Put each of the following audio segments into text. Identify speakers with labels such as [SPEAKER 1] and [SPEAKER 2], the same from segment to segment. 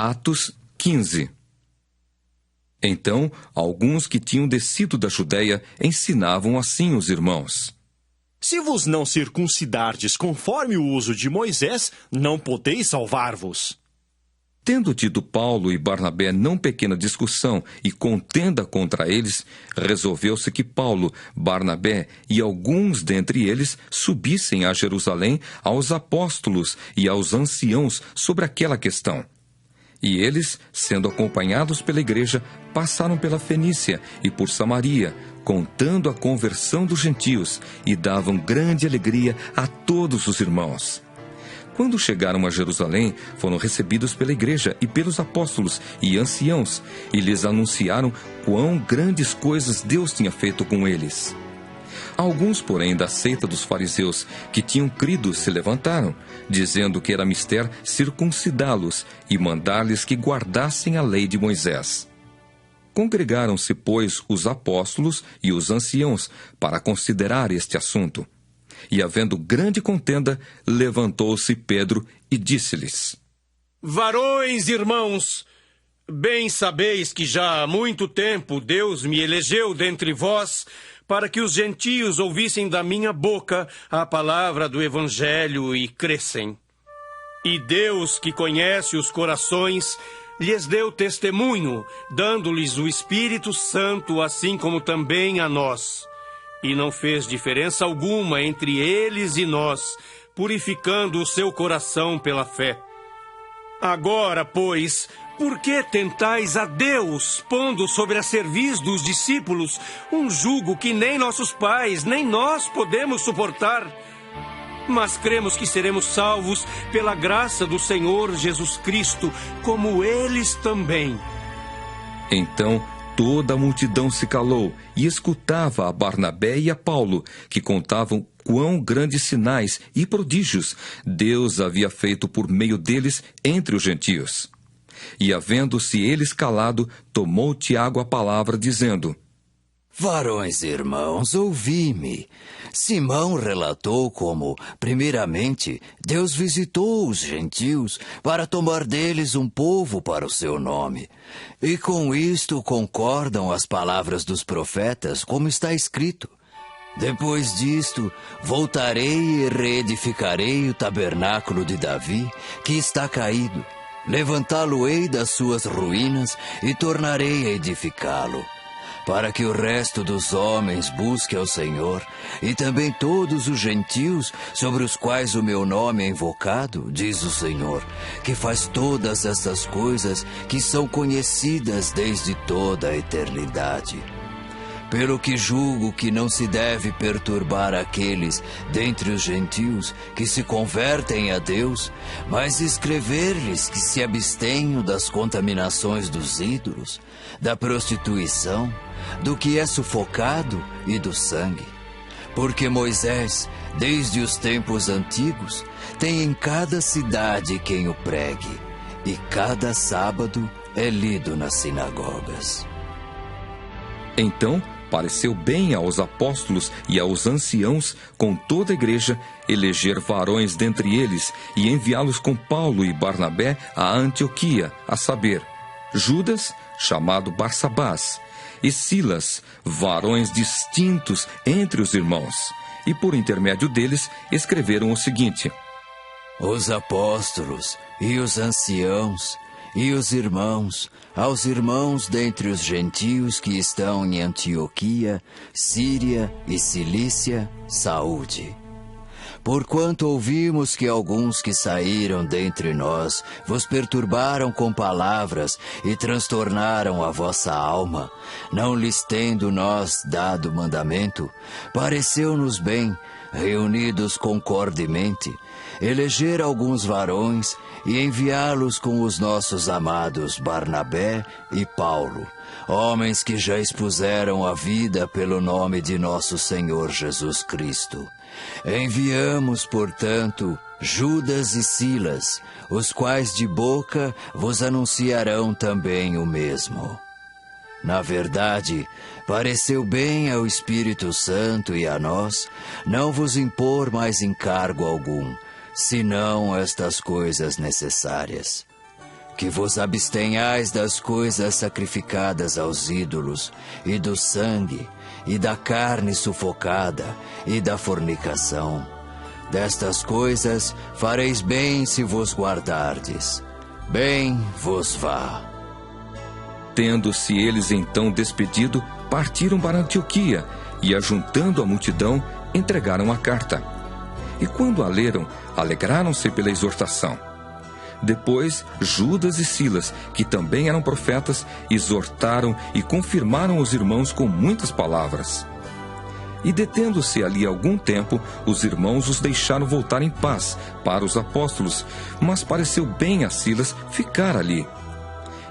[SPEAKER 1] Atos 15. Então, alguns que tinham descido da Judeia ensinavam assim os irmãos:
[SPEAKER 2] Se vos não circuncidardes conforme o uso de Moisés, não podeis salvar-vos.
[SPEAKER 1] Tendo tido Paulo e Barnabé não pequena discussão e contenda contra eles, resolveu-se que Paulo, Barnabé e alguns dentre eles subissem a Jerusalém aos apóstolos e aos anciãos sobre aquela questão. E eles, sendo acompanhados pela igreja, passaram pela Fenícia e por Samaria, contando a conversão dos gentios, e davam grande alegria a todos os irmãos. Quando chegaram a Jerusalém, foram recebidos pela igreja e pelos apóstolos e anciãos, e lhes anunciaram quão grandes coisas Deus tinha feito com eles. Alguns, porém, da seita dos fariseus, que tinham crido, se levantaram, dizendo que era mister circuncidá-los e mandar-lhes que guardassem a lei de Moisés. Congregaram-se, pois, os apóstolos e os anciãos para considerar este assunto. E, havendo grande contenda, levantou-se Pedro e disse-lhes:
[SPEAKER 3] Varões, irmãos, bem sabeis que já há muito tempo Deus me elegeu dentre vós para que os gentios ouvissem da minha boca a palavra do Evangelho e crescem. E Deus, que conhece os corações, lhes deu testemunho, dando-lhes o Espírito Santo, assim como também a nós. E não fez diferença alguma entre eles e nós, purificando o seu coração pela fé. Agora, pois, por que tentais a Deus, pondo sobre a cerviz dos discípulos um jugo que nem nossos pais, nem nós podemos suportar? Mas cremos que seremos salvos pela graça do Senhor Jesus Cristo, como eles também.
[SPEAKER 1] Então, toda a multidão se calou e escutava a Barnabé e a Paulo, que contavam quão grandes sinais e prodígios Deus havia feito por meio deles entre os gentios. E, havendo-se eles calado, tomou Tiago a palavra, dizendo:
[SPEAKER 4] Varões e irmãos, ouvi-me. Simão relatou como, primeiramente, Deus visitou os gentios para tomar deles um povo para o seu nome. E com isto concordam as palavras dos profetas, como está escrito: Depois disto, voltarei e reedificarei o tabernáculo de Davi, que está caído. Levantá-lo-ei das suas ruínas e tornarei a edificá-lo, para que o resto dos homens busque ao Senhor, e também todos os gentios sobre os quais o meu nome é invocado, diz o Senhor, que faz todas estas coisas que são conhecidas desde toda a eternidade. Pelo que julgo que não se deve perturbar aqueles dentre os gentios que se convertem a Deus, mas escrever-lhes que se abstenham das contaminações dos ídolos, da prostituição, do que é sufocado e do sangue. Porque Moisés, desde os tempos antigos, tem em cada cidade quem o pregue, e cada sábado é lido nas sinagogas.
[SPEAKER 1] Então, pareceu bem aos apóstolos e aos anciãos, com toda a igreja, eleger varões dentre eles e enviá-los com Paulo e Barnabé a Antioquia, a saber, Judas, chamado Barsabás, e Silas, varões distintos entre os irmãos, e por intermédio deles escreveram o seguinte:
[SPEAKER 4] Os apóstolos e os anciãos e os irmãos, aos irmãos dentre os gentios que estão em Antioquia, Síria e Cilícia, saúde. Porquanto ouvimos que alguns que saíram dentre nós vos perturbaram com palavras e transtornaram a vossa alma, não lhes tendo nós dado mandamento, pareceu-nos bem, reunidos concordemente, eleger alguns varões e enviá-los com os nossos amados Barnabé e Paulo, homens que já expuseram a vida pelo nome de nosso Senhor Jesus Cristo. Enviamos, portanto, Judas e Silas, os quais de boca vos anunciarão também o mesmo. Na verdade, pareceu bem ao Espírito Santo e a nós não vos impor mais encargo algum, senão estas coisas necessárias: que vos abstenhais das coisas sacrificadas aos ídolos, e do sangue, e da carne sufocada, e da fornicação. Destas coisas fareis bem se vos guardardes. Bem vos vá.
[SPEAKER 1] Tendo-se eles então despedido, partiram para Antioquia, e, ajuntando a multidão, entregaram a carta. E quando a leram, alegraram-se pela exortação. Depois, Judas e Silas, que também eram profetas, exortaram e confirmaram os irmãos com muitas palavras. E detendo-se ali algum tempo, os irmãos os deixaram voltar em paz para os apóstolos, mas pareceu bem a Silas ficar ali.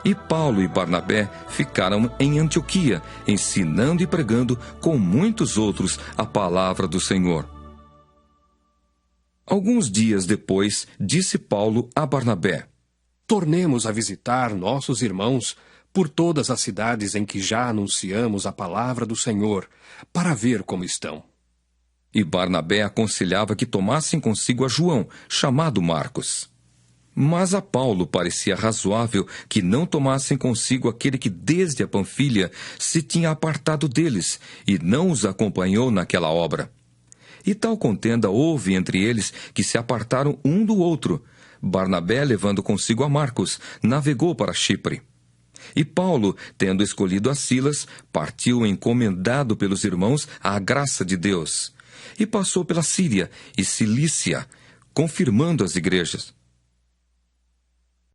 [SPEAKER 1] E Paulo e Barnabé ficaram em Antioquia, ensinando e pregando com muitos outros a palavra do Senhor. Alguns dias depois, disse Paulo a Barnabé:
[SPEAKER 5] Tornemos a visitar nossos irmãos por todas as cidades em que já anunciamos a palavra do Senhor, para ver como estão.
[SPEAKER 1] E Barnabé aconselhava que tomassem consigo a João, chamado Marcos. Mas a Paulo parecia razoável que não tomassem consigo aquele que desde a Panfilha se tinha apartado deles e não os acompanhou naquela obra. E tal contenda houve entre eles que se apartaram um do outro. Barnabé, levando consigo a Marcos, navegou para Chipre. E Paulo, tendo escolhido a Silas, partiu encomendado pelos irmãos à graça de Deus. E passou pela Síria e Cilícia, confirmando as igrejas.